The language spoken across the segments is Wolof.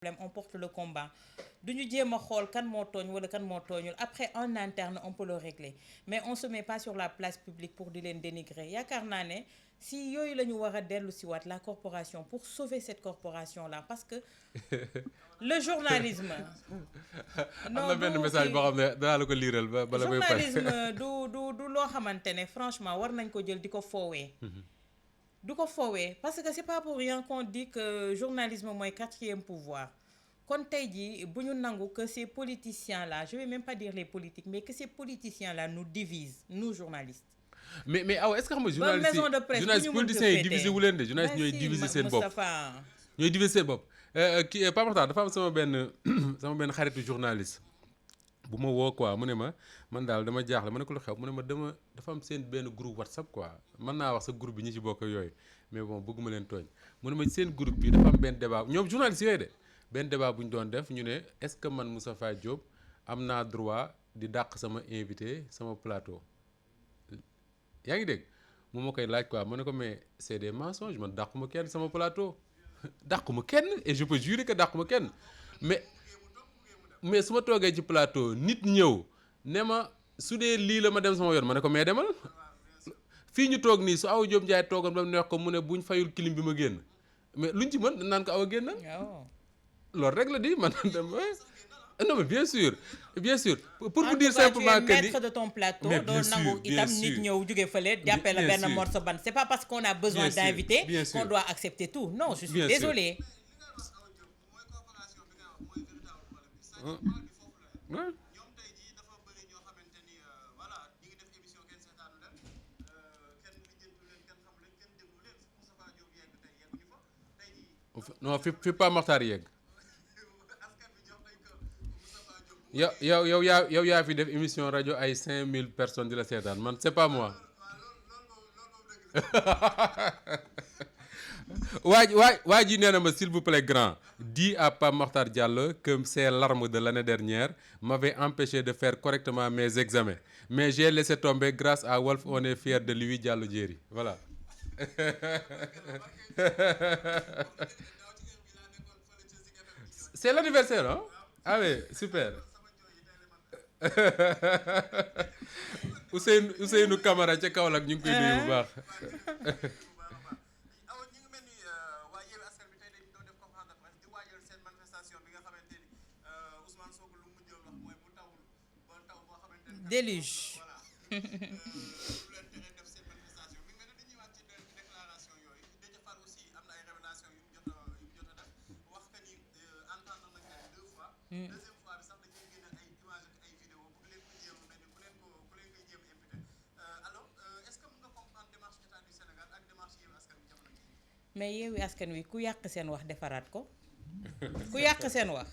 problème on porte le combat du ñu jéem a xool kan moo tooñ wala kan moo tooñul après en interne on peut le régler mais on se met pas sur la place publique pour di leen dénigrer yaakaar naa ne si yooyu la ñu war a dellu si waat la corporation pour sauver cette corporation là parce que le journalisme. am na benn message boo xam ne danaa la ko liiral ba bala may pare. journalisme du loo xamante ne franchement war nañ ko jël di ko foowee. du ko foowee parce que c'est pas pour rien qu'on dit que journalisme mooy quatrième pouvoir kon tey jii bu ñu nangu que ces politiciens là je vais même pas dire les politiques mais que ces politiciens là nous divisent nous journalistes. mais aw est-ce que xam nga journaliste politiciens yi divisé wu leen de journaliste ñooy diviser seen bopp ñooy diviser seen bopp kii Pape Makhtar dafa am sama benn xaritu journaliste bu ma woo quoi mu ne ma man daal dama jaaxle ma ne ko lu xew mu ne ma dafa am seen benn groupe WhatsApp quoi mën naa wax sa groupe bi ñi ci bokk yooyu mais bon bëgguma leen tooñ mu ne ma seen groupe bi dafa am benn débat ñoom journaliste yooyu de benn débat bu ñu doon def ñu ne est-ce que man Moustapha Diop am naa droit di dàq sama invité sama plateau yaa ngi dégg mu ma koy laaj quoi ma ne ko mais c'est des mensonges man dàquma kenn sama plateau dàquma kenn et je peux jurer que dàquma kenn mais su ma toogee ci plateau nit ñëw ne ma su dee lii la ma dem sama yoon ma ne ko mais demal fii ñu toog nii su Awa Diop Ndiaye toogoon ba mu neex ko mu ne buñ fayul clim bi ma génn mais luñ ci mën naan ko Awa génn loolu rek la di man dem non mais bien sûr pour vous dire simplement que ni maître de ton plateau doo nangu itam nit ñëw jóge fële jàppee la benn morceau ban c'est pas parce qu'on a besoin d'inviter qu'on doit accepter tout non je suis désolée. non fi Pape Makhtar yegg yow yaa fi def émission rajo ay 5000 personnes di la seetaan man c'est pas moi waa ji nee na ma s'il vous plaît grand dis à Pape Makhtar Diallo que ces larmes de l'année dernière m'avaient empêché de faire correctement mes examens mais j'ai laissé tomber grâce à Walf on est fier de lui Diallo Diéry voilà. C'est l'anniversaire hein? Ah oui super. Ousseynou Camara ca Kaolack ñu ngi koy nuyu bu baax. Déluge. mais Yewwi Askan Wi ku yàq seen wax defaraat ko ku yàq seen wax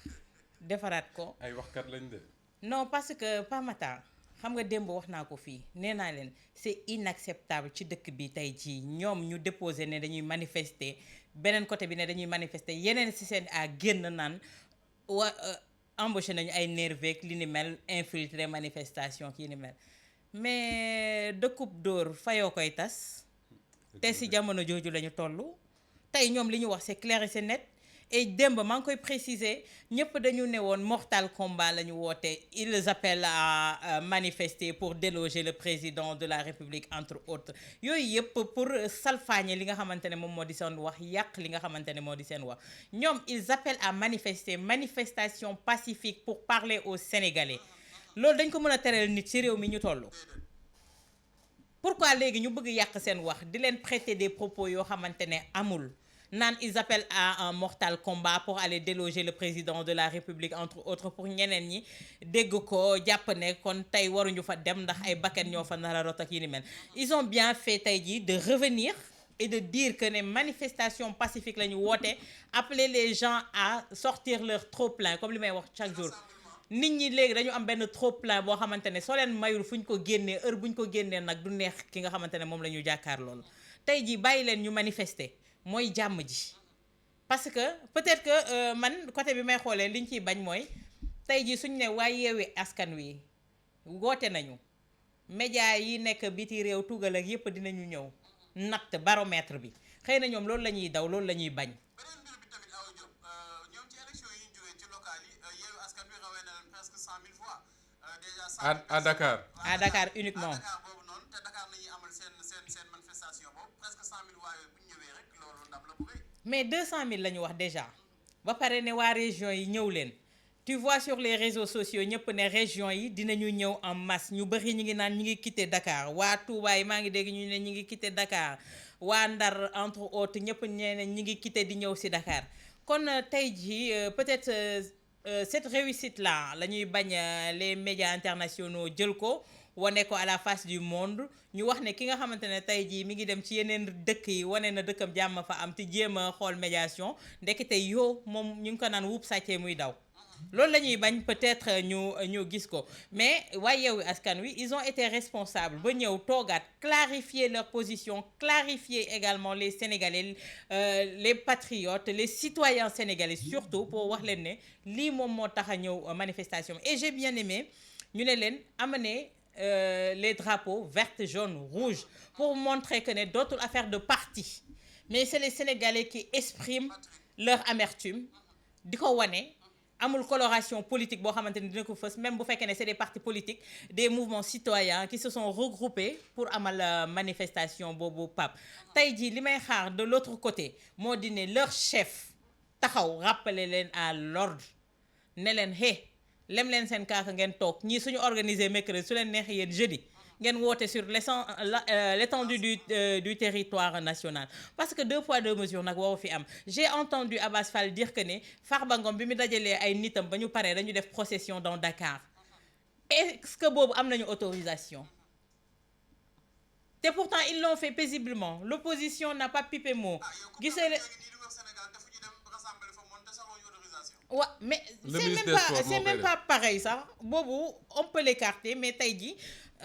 defaraat ko. ay waxkat lañ de. non parce que Pamata xam nga démb wax naa ko fii nee naa leen c'est inacceptable ci dëkk bi tey jii ñoom ñu déposé ne dañuy manifester beneen côté bi ne dañuy manifester yeneen ci seen a génn naan embauché nañu ay nerveux li ni mel infiltré manifestation ki ni mel mais dëkkub dóor fayoo koy tas te ci jamono jooju lañu toll tey ñoom li ñu wax c'est clair et c'est net et démb maa ngi koy préciser ñëpp dañu ne woon mortal combat la ñu woote ils appellent à manifester pour déloger le président de la République entre autres yooyu yëpp pour salfaañe li nga xamante ne moom moo di seen wax yàq li nga xamante ne moo di seen wax ñoom ils appellent à manifester manifestation pacifique pour parler aux Sénégalais loolu dañ ko mën a tereel nit ci réew mi ñu toll. Pourquoi léegi ñu bëgg yàq seen wax di leen prêter des propos yoo xamante ne amul naan ils appellent à un mortal combat pour aller déloger le président de la République entre autres pour ñeneen ñi dégg ko jàpp ne kon tey waruñu fa dem ndax ay bakkan ñoo fa nar a rot ak yi ni mel ils ont bien fait tey jii de revenir et de dire que ne manifestation pacifique la ñu woote appeler les gens à sortir leur trop-plein comme li may wax chaque jour nit ñi léegi dañu am benn trop-plein boo xamante ne soo leen mayul fu ñu ko génnee heure bu ñu ko génnee nag du neex ki nga xamante ne moom la ñu jàkkaar loolu tey jii bàyyi leen ñu manifester mooy jàmm ji parce que peut-être que man côté bi may xoolee li ñu ciy bañ mooy tey jii suñu ne waaye Yewwi Askan Wi woote nañu média yi nekk biti réew tugal ak yépp dinañu ñëw natt baromètre bi xëy na ñoom loolu la ñuy daw loolu la ñuy bañ. à Dakar. À Dakar uniquement. mais 200 000 la ñu wax déjà ba pare ne waa région yi ñëw leen tu vois sur les réseaux sociaux ñëpp ne région yi dinañu ñëw en masse ñu bëri ñi ngi naan ñi ngi quitté Dakar waa Touba yi maa ngi dégg ñu ne ñi ngi quitté Dakar waa Ndar entre autres ñëpp ñee ñi ngi quitté di ñëw ci Dakar kon tey jii peut-être cette réussite là la ñuy bañ les médias internationaux jël ko wane ko à la face du monde ñu wax ne ki nga xamante ne tey jii mi ngi dem ci yeneen dëkk yi wane na dëkkam jàmm fa am te jéem a xool médiation ndekete yoo moom ñu ngi ko naan wuub sàccee muy daw loolu la ñuy bañ peut-être ñu gis ko mais waaye Yewwi Askan Wi ils ont été responsables ba ñëw toogaat clarifier leur position clarifier également les Sénégalais les patriotes les citoyens sénégalais surtout pour wax leen ne lii moom moo tax a ñëw manifestation et j'ai bien aimé ñu ne leen amener les drapeaux verts, jaunes, rouges pour montrer que ne dootul affaire de parti mais c'est les Sénégalais qui expriment leur amertume di ko wane amul coloration politique boo xamante ni dina ko fës même bu fekkee ne c'est des partis politiques des mouvements citoyens qui se sont regroupés pour amal manifestation boobu Pape tey jii li may xaar de l'autre côté moo di ne leur chef taxaw rappeler leen à l'ordre ne leen lem leen seen kaaka ngeen toog ñii suñu organiser mercredi su leen neexee yéen jeudi ngeen woote sur l'étendue du territoire national parce que 2 poids 2 mesures nag waru fi am j'ai entendu Abass Fall dire que ne Farba Ngom bi mu dajalee ay nitam ba ñu paree dañu def procession dans Dakar est-ce que boobu am nañu autorisation te pourtant ils l'ont fait paisiblement l'opposition n'a pas pipé mot gisee waaw mais c'est même pas pareil sax boobu on peut l'écarter mais tey jii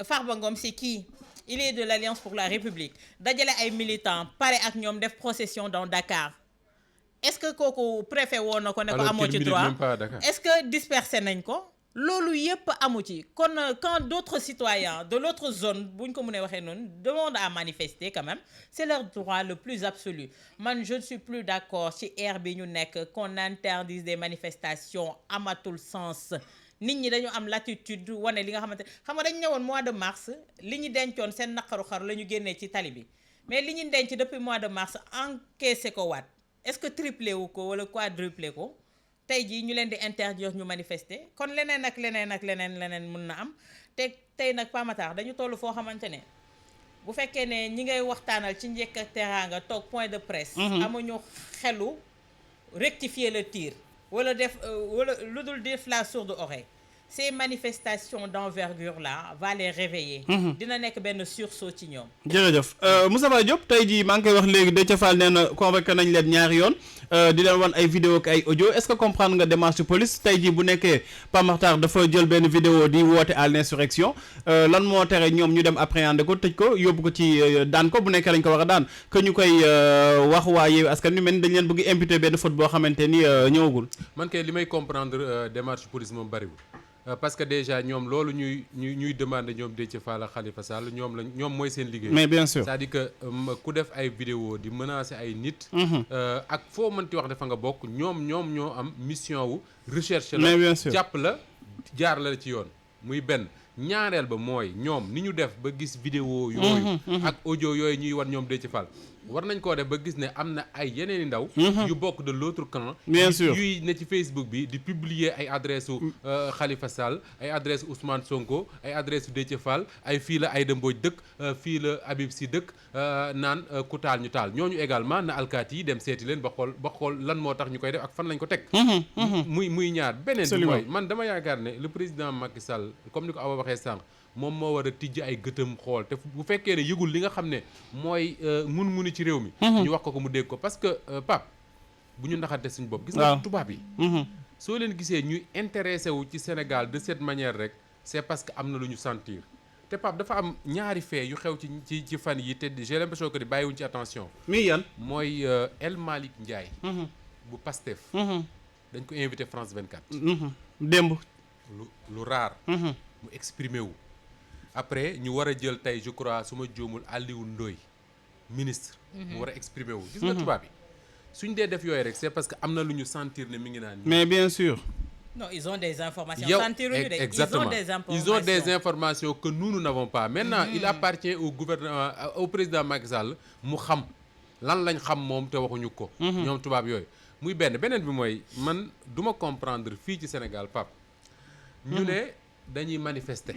Farba Ngom c'est qui il est de l'Alliance pour la République dajale ay militants pare ak ñoom def procession dans Dakar est-ce que kooku préfet woon na ko ne ko amoo ci droit est-ce que dispersé nañ ko loolu yëpp amu ci kon quand d'autres citoyens de l'autre zone bu ñu ko mënee waxee noonu demandent à manifester quand même c'est leur droit le plus absolu man je ne suis plus d'accord ci ère bi ñu nekk qu'on interdise des manifestations amatul sens nit ñi dañu am latitude wane li nga xamante xam nga dañu ñëwoon mois de mars li ñu dencoon seen naqaru xar la ñu génnee ci tali bi mais li ñu denc depuis mois de mars encaissé ko waat est-ce que triplé wu ko wala quadruplé ko tey jii ñu leen di interdire ñu manifester kon leneen ak leneen mën na am te tey nag Pamatar dañu toll foo xamante ne bu fekkee ne ñi ngay waxtaanal ci njëkk ak teraanga toog point de presse amuñu xelu rectifier le tir wala lu dul def la sourde oreille ces manifestations d'envergure là va les réveiller dina nekk benn sursaut ci ñoom jërëjëf Moustapha Diop tey jii maa ngi koy wax léegi Déthié Fall nee na convoqué nañ leen ñaari yoon di leen wan ay vidéo ak ay audio est-ce que comprendre nga démarche police tey jii bu nekkee Pape Makhtar dafa jël benn vidéo di woote à l'insurrection lan moo tere ñoom ñu dem appréhender ko tëj ko yóbbu ko ci daan ko bu nekkee lañ ko war a daan que ñu koy wax waa Yewwi Askan Wi mel ni dañ leen bëgg imputer benn faute boo xamante ni ñëwagul man kay li may comprendre démarche police moom bariwul parce que déjà ñoom loolu ñuy demander ñoom Déthié Fall ak Khalifa Sall ñoom mooy seen liggéey. mais bien sûr c'est-à-dire que ku def ay vidéo di menacer ay nit. ak foo mënti wax dafa nga bokk ñoom ñoo am mission wu. recherche la mais bien sûr jàpp la jaar la ci yoon muy benn. ñaareel ba mooy ñoom ni ñu def ba gis vidéo yooyu. ak audio yooyu ñuy wan ñoom Déthié Fall. war nañ koo def ba gis ne am na ay yeneen i ndaw yu bokk de l'autre camp bien sûr yuy ne ci Facebook bi di publier ay adresse u Khalifa Sall ay adresse Ousmane Sonko ay adresse u Déthié Fall ay fii la Aïda Mbodj dëkk fii la Habib Sy dëkk naan ku taal ñu taal ñooñu également na alkaati yi dem seeti leen ba xool lan moo tax ñu koy def ak fan lañ ko teg muy ñaar beneen bi mooy man dama yaakaar ne le président Macky Sall comme ni ko Awa waxee sànq moom moo war a tijj ay gëtëm xool te bu fekkee ne yëgul li nga xam ne mooy mun-muni ci réew mi ñu wax ko mu dégg ko parce que Pape bu ñu naxante suñu bopp gis nga tubaab yi soo leen gisee ñuy intéressé wu ci Sénégal de cette manière rek c'est parce que am na lu ñu sentir te Pape dafa am ñaari fait yu xew ci fan yi te j'ai l'impression que di bàyyiwuñ ci attention mi yan mooy El Malick Ndiaye bu Pastef dañ ko invité France 24 démb lu rare mu exprimé wu après ñu war a jël tey je crois su ma juumul Aliou Ndoye ministre mu war a exprimer wu gis nga tubaab yi suñ dee def yooyu rek c'est parce que am na lu ñu sentir ne mi ngi naan mais bien sûr Non, ils ont des informations. Exactement. Ils ont des informations que nous n'avons pas. Maintenant, il appartient au gouvernement, au président Macky Sall mu xam lan lañ xam moom te waxuñu ko. ñoom tubaab yooyu. muy beneen bi mooy man du ma comprendre fii ci Sénégal Pape. ñu ne dañuy manifester.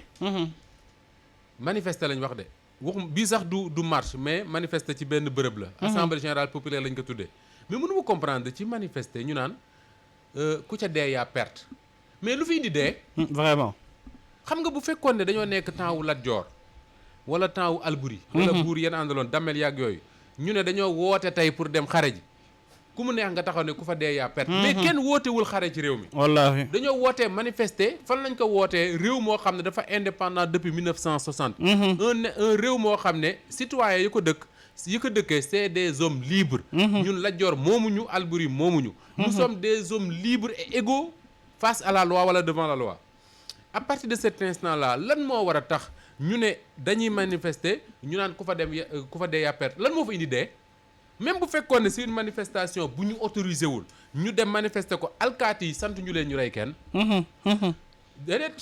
Manifester lañ wax de waxum bii sax du marche mais manifester ci benn bërëb la. Assemblée générale populaire lañ ko tuddee. mais mënu ma comprendre ci manifester ñu naan. ku ca dee yaa perte mais lu fi indi dee. vraiment. xam nga bu fekkoon ne dañoo nekk temps wu Lat Joor wala temps wu Alburi. wala buur yéen àndaloon Damel yàgg yooyu. ñu ne dañoo woote tey pour dem xare ji ku mu neex nga taxaw ne ku fa dee yaa perte. mais kenn wootewul xare ci réew mi. wallaahi dañoo wootee manifester fan lañ ko wootee réew moo xam ne dafa indépendant depuis 1960. un réew moo xam ne citoyen yi ko dëkkee c'est des hommes libres. ñun Lat Joor moomuñu Alburi moomuñu. nous sommes des hommes libres et égaux face à la loi wala devant la loi. à partir de cet instant là lan moo war a tax ñu ne dañuy manifester ñu naan ku fa dee yaa perte lan moo fa indi dee. même bu fekkoon ne c'est une manifestation bu ñu autorisé wul ñu dem manifester ko alkaati yi sant ñu leen ñu rey kenn. déedéet.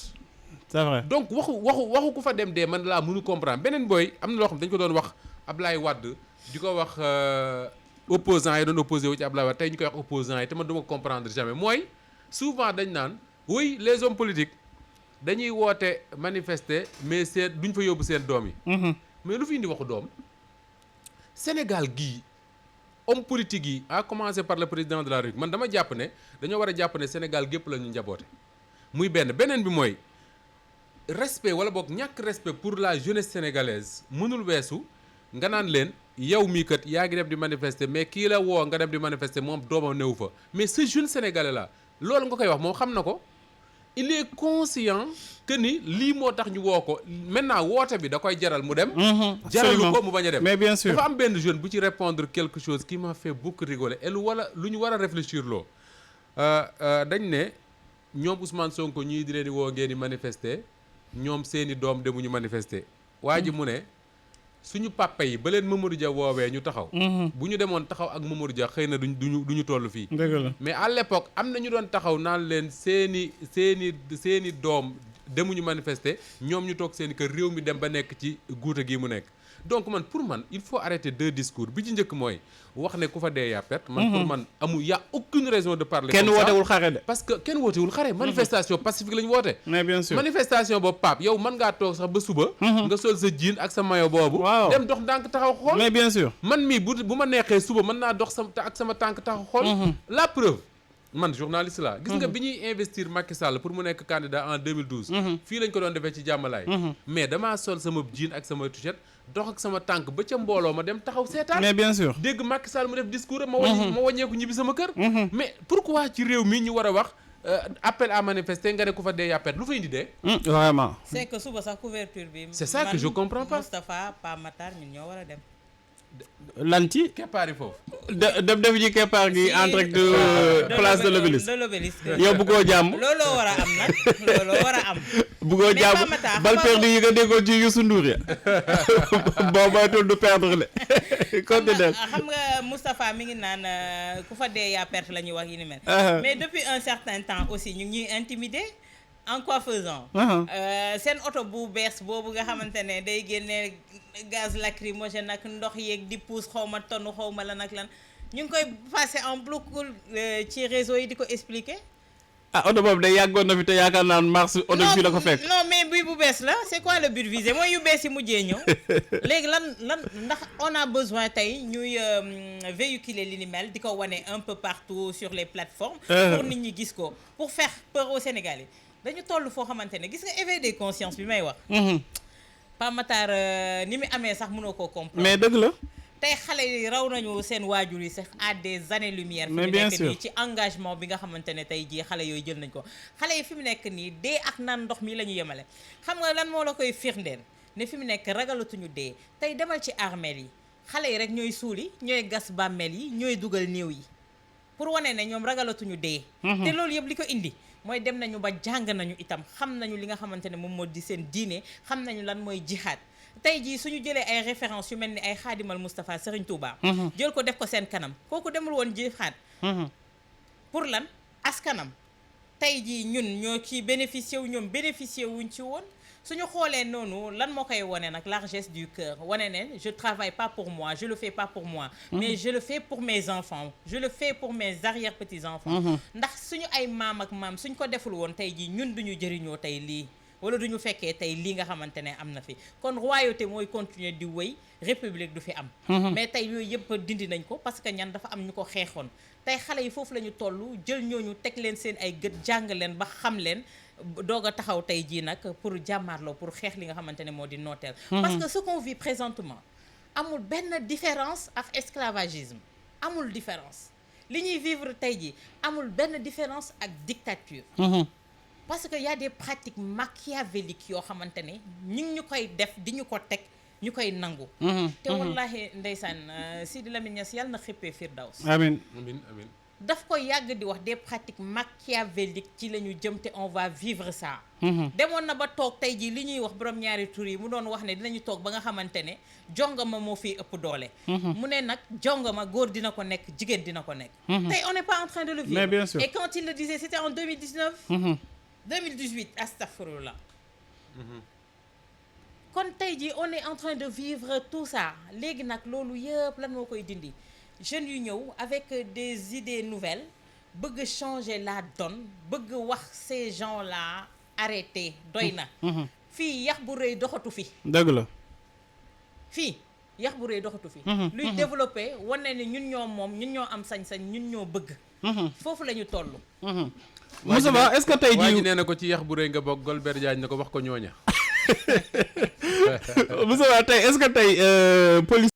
c'est vrai donc waxu ku fa dem dee man laa mënu comprendre beneen booy am na loo xam dañ ko doon wax Ablaye Wade di ko wax opposants yi doon opposé wu ci Ablaye Wade tey ñu koy wax opposants yi te man du ma comprendre jamais mooy souvent dañ naan oui les hommes politiques dañuy woote manifester mais duñ fa yóbbu seen doom yi. mais lu fi indi waxu doom Sénégal gii. homme politique yi à commencer par le président de la République man dama jàpp ne dañoo war a jàpp ne Sénégal gépp la ñu njaboote muy beneen bi mooy respect wala boog ñàkk respect pour la jeunesse sénégalaise mënul weesu nga naan leen yow mii kat yaa ngi dem di manifester mais kii la woo nga dem di manifester moom doomam newu fa mais ce jeune sénégalais là loolu nga koy wax moom xam na ko il est conscient que ni lii moo tax ñu woo ko maintenant woote bi da koy jaral mu dem. jaralu ko mu bañ a dem. mais bien sûr dafa am benn jeune bu ci répondre quelque chose qui m'a fait beaucoup rigoler et lu ñu war a réfléchir loo dañ ne ñoom Ousmane Sonko ñii di leen di woo ngeen di manifester ñoom seeni doom demuñu manifester. waa ji mu ne suñu papa yi ba leen Mamadou Dia woowee ñu taxaw. bu ñu demoon taxaw ak Mamadou Dia xëy na duñu toll fii. dëgg la mais à l'époque am na ñu doon taxaw naan leen seeni doom demuñu manifester ñoom ñu toog seeni kër réew mi dem ba nekk ci guute gi mu nekk. donc man pour man il faut arrêter deux discours bi ci njëkk mooy wax ne ku fa dee yaa perte. man pour man y a aucune raison de parler. kenn wootewul xare de. parce que kenn wootewul xare. manifestation pacifique la ñu woote. mais bien sûr manifestation boobu Pape yow mën ngaa toog sax ba suba. nga sol sa jean ak sa maillot boobu. waaw dem dox ndànk taxaw xool. mais bien sûr man mii bu ma neexee suba mën naa dox ak sama tànk taxaw xool. la preuve. man journaliste la gis nga bi ñuy investir Macky Sall pour mu nekk candidat en 2012. fii lañ ko doon defee ci jàmmalaay. mais damaa sol sama jean ak sama t-shirt dox ak sama tànk ba ca mbooloo ma dem taxaw seetaan. mais bien sûr dégg Macky Sall mu def discours ma wàññeeku ñibbi sama kër. mais pourquoi ci réew mi ñu war a wax appel à manifester nga ne ku fa dee yàppet lu fa indi dee. vraiment. c'est que suba sax couverture bi. c'est ça que je comprends pas. Moustapha Pa Matar ñun ñoo war a dem. lan ci keppaar yi foofu. def ji keppaar gi en direct de place de l'Obélisque. yow bëggoo jàmm. looloo war a am nag looloo war a am. bëggoo jàmm bal perdu yi nga déggoon ci Youssou Ndour ya boo moytuwul du perdre le. continue xam nga Moustapha mi ngi naan ku fa dee yaa perte la ñuy wax yi ni mel. mais depuis un certain temps aussi ñu ngi ñuy intimider. en quoi faisant seen oto bu bees boobu nga xamante ne day génne gaz lacrymogène ak ndox yeeg di pousse xaw ma tonn xaw ma lan ak lan ñu ngi koy passer en boucle ci réseau yi di ko expliquer. oto boobu day yàggoon na fi te yaakaar naa mars oto bi fii la ko fekk. non mais bii bu bees la c'est quoi le but visé mooy yu bees yi mujjee ñëw léegi lan ndax on a besoin tey ñuy véhiculer li ni mel di ko wane un peu partout sur les plateformes. pour nit ñi gis ko pour faire peur aux Sénégalais. dañu toll foo xamante ne gis nga éveil des consciences bi may wax. Pa Matar ni mu amee sax mënoo koo comprendre. mais dëgg la. tey xale yi raw nañu seen waajur yi sax à des années-lumière. mais fi mu bien nekk sûr nii ci engagement bi nga xamante ne tey jii xale yooyu jël nañ ko. xale yi fi mu nekk nii dee ak naan ndox mi la ñu yemale xam nga lan moo la koy firndeel ne fi mu nekk ragalatuñu dee tey demal ci armeel yi xale yi rek ñooy suuli ñooy gas bàmmeel yi ñooy dugal néew yi pour wane ne ñoom ragalatuñu dee. te loolu yëpp li ko indi. mooy dem nañu ba jàng nañu itam xam nañu li nga xamante ne moom moo di seen diine xam nañu lan mooy jihaad tey jii suñu jëlee ay références yu mel ni ay Xaadimal Moustapha Serigne Touba. jël ko def ko seen kanam kooku demul woon jihaad pour lan askanam tey jii ñun ñoo ci bénéficié wu ñoom bénéficié wuñ ci woon suñu xoolee noonu lan moo koy wane nag largesse du cœur wane ne je travaille pas pour moi je le fais pas pour moi mais je le fais pour mes enfants je le fais pour mes arrière petits enfants ndax suñu ay maam ak maam suñ ko deful woon tey jii ñun duñu jëriñoo tey lii wala duñu fekkee tey lii nga xamante ne am na fi kon royauté mooy continuer di wéy république du fi am mais tey yooyu yëpp dindi nañ ko parce que ñan dafa am ñu ko xeexoon tey xale yi foofu la ñu toll jël ñooñu teg leen seen ay gët jàng leen ba xam leen doog a taxaw tey jii nag pour jàmmaarloo pour xeex li nga xamante ne moo di nooteel parce que ce qu'on vit présentement amul benn différence ak esclavagisme amul différence li ñuy vivre tey jii amul benn différence ak dictature parce que y a des pratiques machiavéliques yoo xamante ne ñu ngi ñu koy def di ñu ko teg ñu koy nangu te wallahi ndeysaan Sidi Lamine Niass yàlla na xippee firdaws amiin amiin amiin daf ko yàgg di wax des pratiques machiavéliques ci la ñu jëm te on va vivre ça demoon na ba toog tey jii li ñuy wax borom ñaari tur yi mu doon wax ne dinañu toog ba nga xamante ne jongama moo fiy ëpp doole mu ne nag jongama góor dina ko nekk jigéen dina ko nekk tey on n'est pas en train de le vivre mais bien sûr. et quand il le disait c'était en 2019 2018 astaghfirullah kon tey jii on est en train de vivre tout ça léegi nag loolu yëpp lan moo koy dindi jeunes yu ñëw avec des idées nouvelles bëgg changer la donne bëgg wax ces gens là arrêter doy na fii yax bu rëy doxatu fi dëgg la fii yax bu rëy doxatu fi luy développer wane ne ñun ñoo moom ñun ñoo am sañ-sañ ñun ñoo bëgg foofu la ñu toll Moussa Ba est-ce que tey waa ji jii nee na ko ci yax bu rëy nga bokk Golbert Diagne na ko wax ko ñooña Moussa Ba tey est-ce que tey police